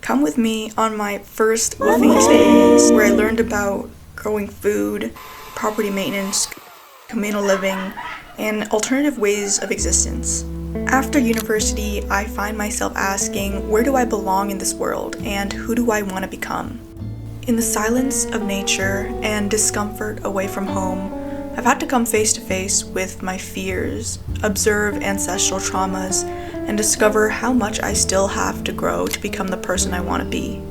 Come with me on my first woofing experience where I learned about growing food, property maintenance, communal living, and alternative ways of existence. After university, I find myself asking, where do I belong in this world and who do I want to become? In the silence of nature and discomfort away from home, I've had to come face to face with my fears, observe ancestral traumas, and discover how much I still have to grow to become the person I want to be.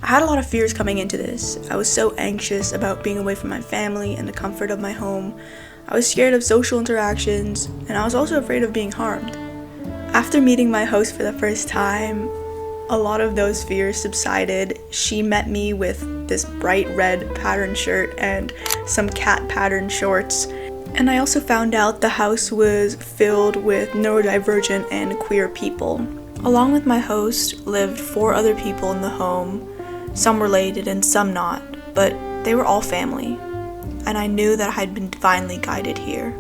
I had a lot of fears coming into this. I was so anxious about being away from my family and the comfort of my home. I was scared of social interactions, and I was also afraid of being harmed. After meeting my host for the first time, a lot of those fears subsided. She met me with this bright red patterned shirt and some cat patterned shorts. And I also found out the house was filled with neurodivergent and queer people. Along with my host lived 4 other people in the home, some related and some not, but they were all family. And I knew that I had been divinely guided here.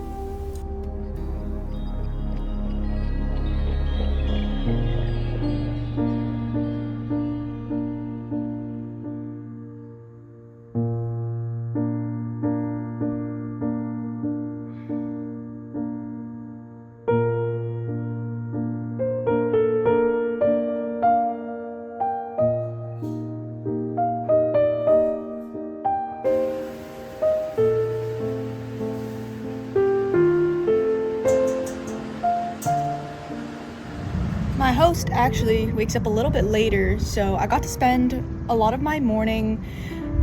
My host actually wakes up a little bit later, so I got to spend a lot of my morning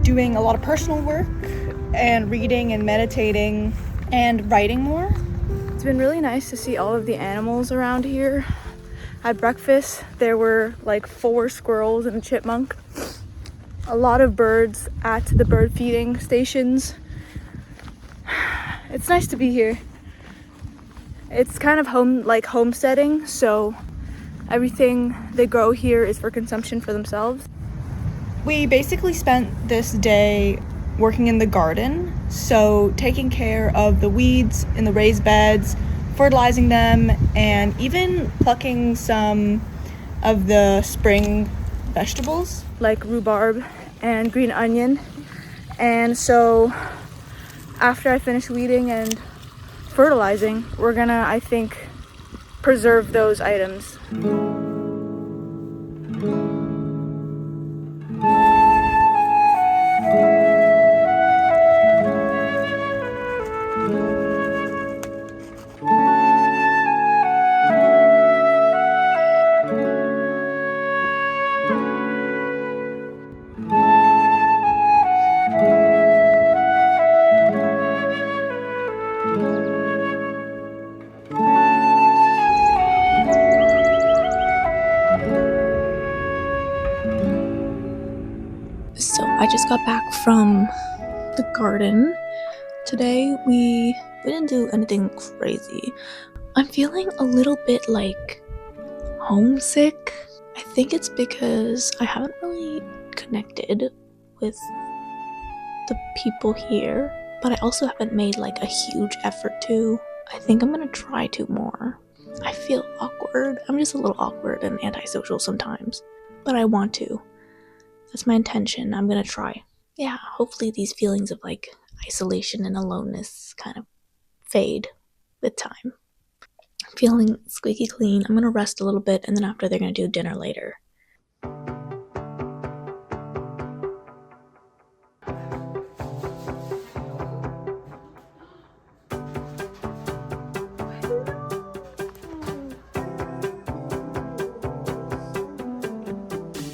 doing a lot of personal work and reading and meditating and writing more. It's been really nice to see all of the animals around here. At breakfast, there were like 4 squirrels and a chipmunk. A lot of birds at the bird feeding stations. It's nice to be here. It's kind of homesteading, so everything they grow here is for consumption for themselves. We basically spent this day working in the garden, so taking care of the weeds in the raised beds, fertilizing them, and even plucking some of the spring vegetables like rhubarb and green onion. And so after I finish weeding and fertilizing, we're gonna, I think, preserve those items. So I just got back from the garden. Today we didn't do anything crazy. I'm feeling a little bit like homesick. I think it's because I haven't really connected with the people here, but I also haven't made like a huge effort to. I think I'm gonna try to more. I feel awkward. I'm just a little awkward and antisocial sometimes, but I want to. That's my intention. I'm gonna try. Yeah, hopefully these feelings of like isolation and aloneness kind of fade with time. I'm feeling squeaky clean. I'm gonna rest a little bit, and then after they're gonna do dinner later.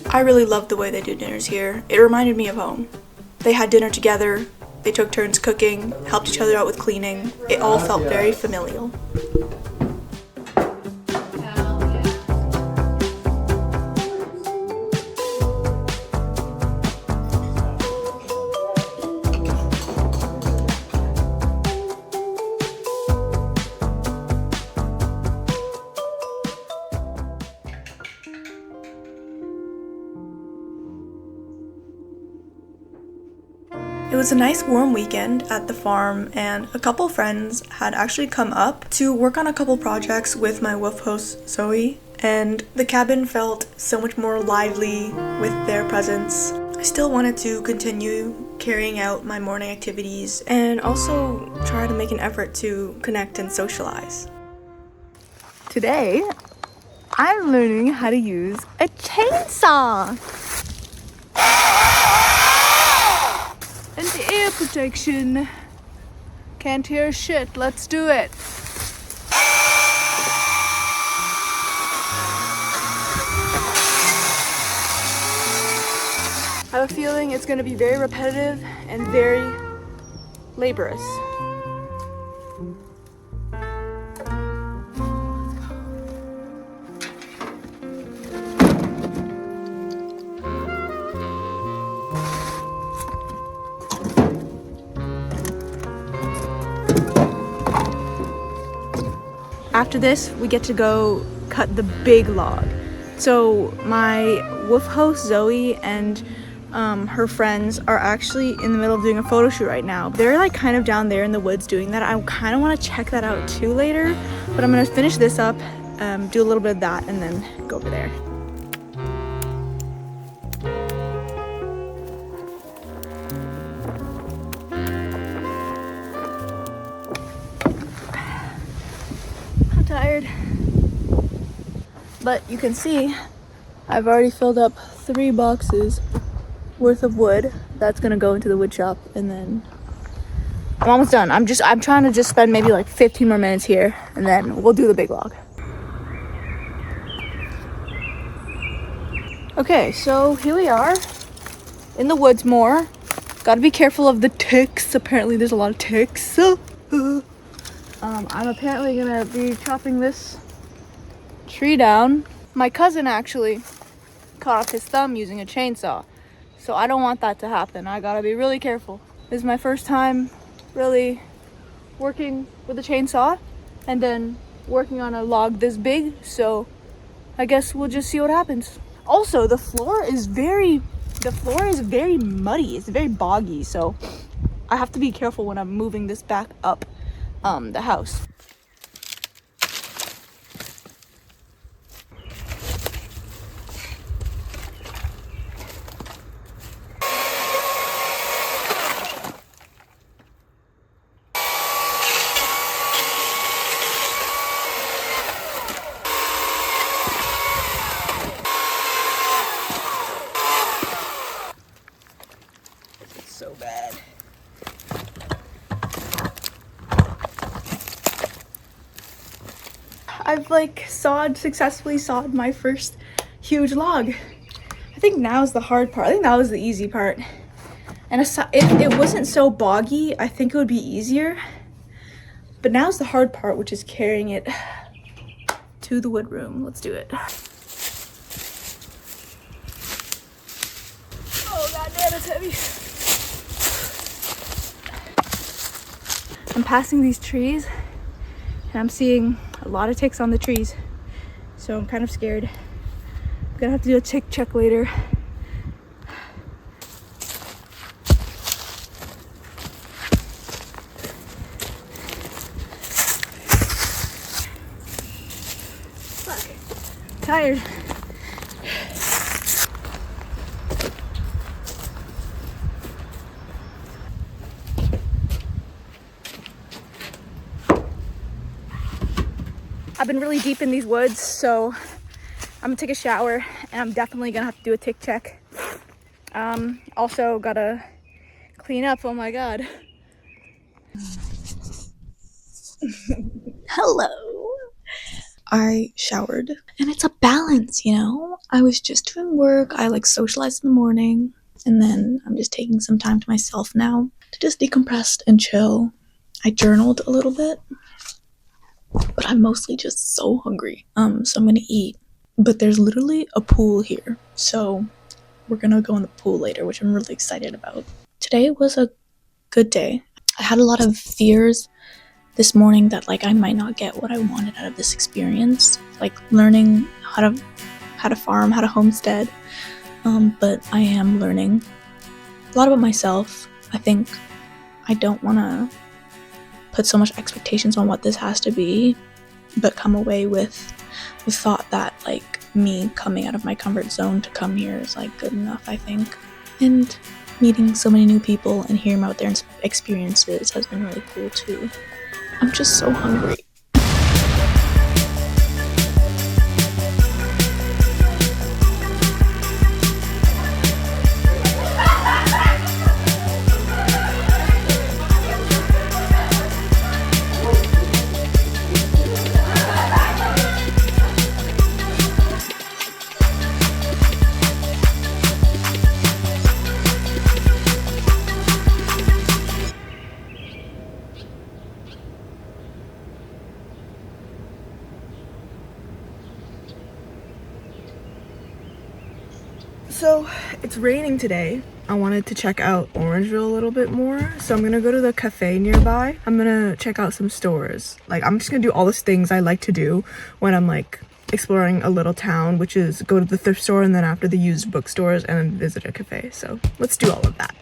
I really loved the way they do dinners here. It reminded me of home. They had dinner together, they took turns cooking, helped each other out with cleaning. It all felt very familial. It It was a nice warm weekend at the farm, and a couple friends had actually come up to work on a couple projects with my WWOOF host Zoe, and the cabin felt so much more lively with their presence. I still wanted to continue carrying out my morning activities and also try to make an effort to connect and socialize. Today, I'm learning how to use a chainsaw and ear protection. Can't hear shit, let's do it. I have a feeling it's going to be very repetitive and very laborious. After this, we get to go cut the big log. So my WWOOF host Zoe and her friends are actually in the middle of doing a photo shoot right now. They're like kind of down there in the woods doing that. I kind of want to check that out too later, but I'm gonna finish this up, do a little bit of that, and then go over there. I'm tired, but you can see I've already filled up 3 boxes worth of wood. That's gonna go into the wood shop, and then I'm almost done. I'm trying to just spend maybe like 15 more minutes here, and then we'll do the big log. Okay, so here we are in the woods more. Gotta be careful of the ticks. Apparently there's a lot of ticks. I'm apparently gonna be chopping this tree down. My cousin actually cut off his thumb using a chainsaw, so I don't want that to happen. I gotta be really careful. This is my first time really working with a chainsaw and then working on a log this big, so I guess we'll just see what happens. Also, the floor is very muddy. It's very boggy, so I have to be careful when I'm moving this back up the house. So bad. I've successfully sawed my first huge log. I think now is the hard part. I think that was the easy part. And if it wasn't so boggy, I think it would be easier. But now's the hard part, which is carrying it to the wood room. Let's do it. Oh god damn, it's heavy. I'm passing these trees and I'm seeing a lot of ticks on the trees, so I'm kind of scared. I'm gonna have to do a tick check later. Fuck, tired. I've been really deep in these woods, so I'm gonna take a shower and I'm definitely gonna have to do a tick check. Also gotta clean up. Oh my god. Hello. I showered and it's a balance, you know? I was just doing work. I socialized in the morning, and then I'm just taking some time to myself now to just decompress and chill. I journaled a little bit, but I'm mostly just so hungry. So I'm gonna eat. But there's literally a pool here, so we're gonna go in the pool later, which I'm really excited about. Today was a good day. I had a lot of fears this morning that I might not get what I wanted out of this experience, learning how to farm, how to homestead. But I am learning a lot about myself. I think I don't want to put so much expectations on what this has to be, but come away with the thought that like me coming out of my comfort zone to come here is like good enough, I think. And meeting so many new people and hearing about their experiences has been really cool too. I'm just so hungry. So it's raining today. I wanted to check out Orangeville a little bit more, so I'm gonna go to the cafe nearby. I'm gonna check out some stores. Like, I'm just gonna do all those things I like to do when I'm like exploring a little town, which is go to the thrift store and then after the used bookstores and then visit a cafe. So let's do all of that.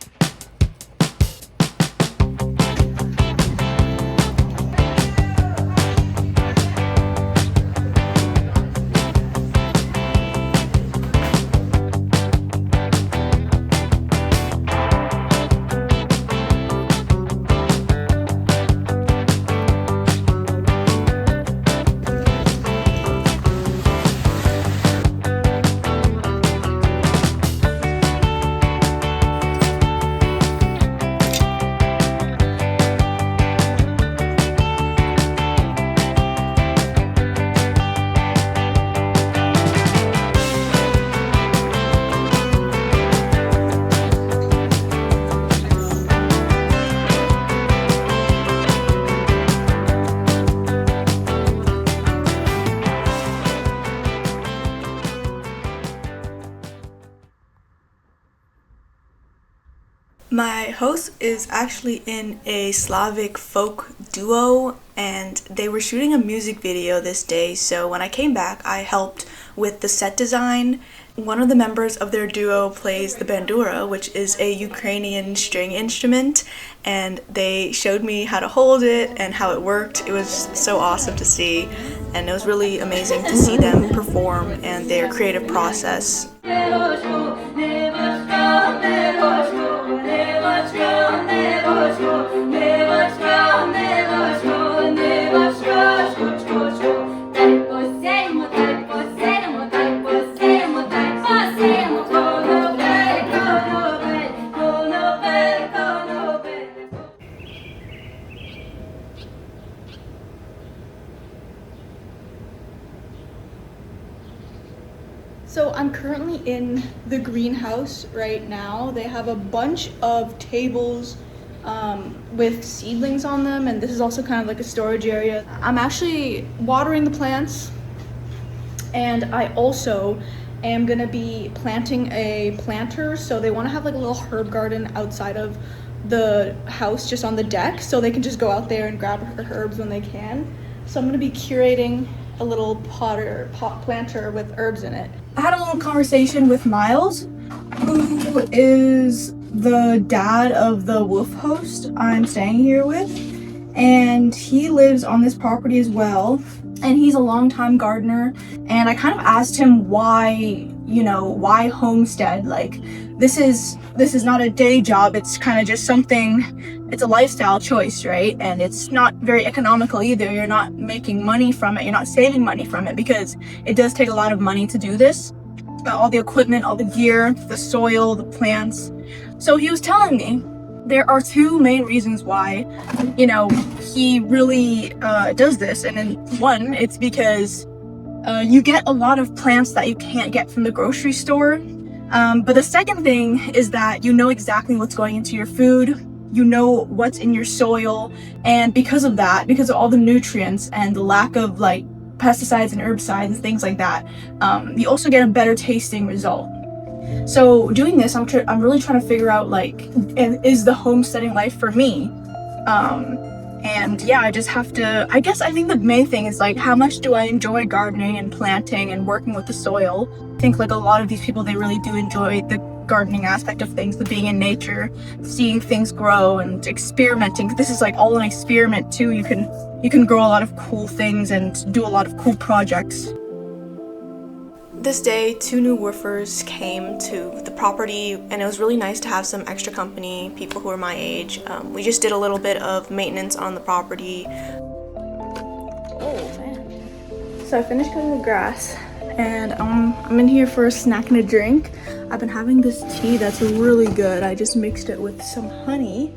My host is actually in a Slavic folk duo, and they were shooting a music video this day, so when I came back I helped with the set design. One of the members of their duo plays the bandura, which is a Ukrainian string instrument, and they showed me how to hold it and how it worked. It was so awesome to see, and it was really amazing to see them perform and their creative process. So I'm currently in the greenhouse right now. They have a bunch of tables with seedlings on them, and this is also kind of like a storage area. I'm actually watering the plants, and I also am gonna be planting a planter. So they want to have like a little herb garden outside of the house, just on the deck, so they can just go out there and grab herbs when they can. So I'm gonna be curating a little pot planter with herbs in it. I had a little conversation with Miles, who is the dad of the WWOOF host I'm staying here with, and he lives on this property as well, and he's a longtime gardener. And I kind of asked him why homestead? Like, this is not a day job, it's kind of just something, it's a lifestyle choice, right? And it's not very economical either. You're not making money from it, you're not saving money from it, because it does take a lot of money to do this. All the equipment, all the gear, the soil, the plants. So he was telling me there are two main reasons why, he really does this. And then one, it's because you get a lot of plants that you can't get from the grocery store. But the second thing is that you know exactly what's going into your food, you know what's in your soil, and because of that, because of all the nutrients and the lack of like pesticides and herbicides and things like that, you also get a better tasting result. So doing this, I'm really trying to figure out, like, is the homesteading life for me? And yeah, I just have to, I think the main thing is like, how much do I enjoy gardening and planting and working with the soil? I think like a lot of these people, they really do enjoy the gardening aspect of things, the being in nature, seeing things grow and experimenting. This is like all an experiment too. You can grow a lot of cool things and do a lot of cool projects. This day, 2 new woofers came to the property, and it was really nice to have some extra company, people who are my age. We just did a little bit of maintenance on the property. Oh man. So I finished cutting the grass, and I'm in here for a snack and a drink. I've been having this tea that's really good. I just mixed it with some honey.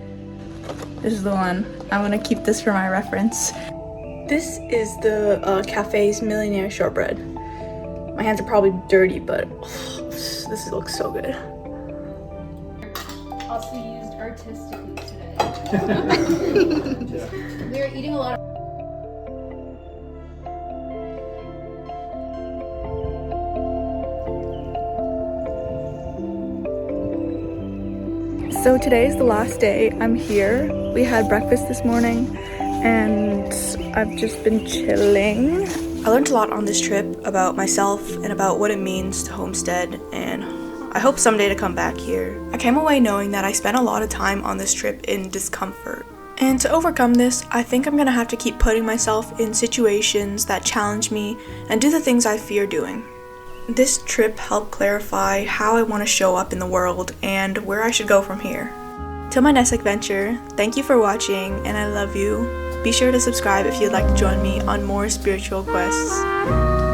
This is the one. I'm gonna keep this for my reference. This is the cafe's millionaire shortbread. My hands are probably dirty, but this looks so good. Also used artistically today. We are eating a lot of So today is the last day I'm here. We had breakfast this morning and I've just been chilling. I learned a lot on this trip about myself and about what it means to homestead, and I hope someday to come back here. I came away knowing that I spent a lot of time on this trip in discomfort. And to overcome this, I think I'm gonna have to keep putting myself in situations that challenge me and do the things I fear doing. This trip helped clarify how I want to show up in the world and where I should go from here. Till my next adventure, thank you for watching and I love you. Be sure to subscribe if you'd like to join me on more spiritual quests.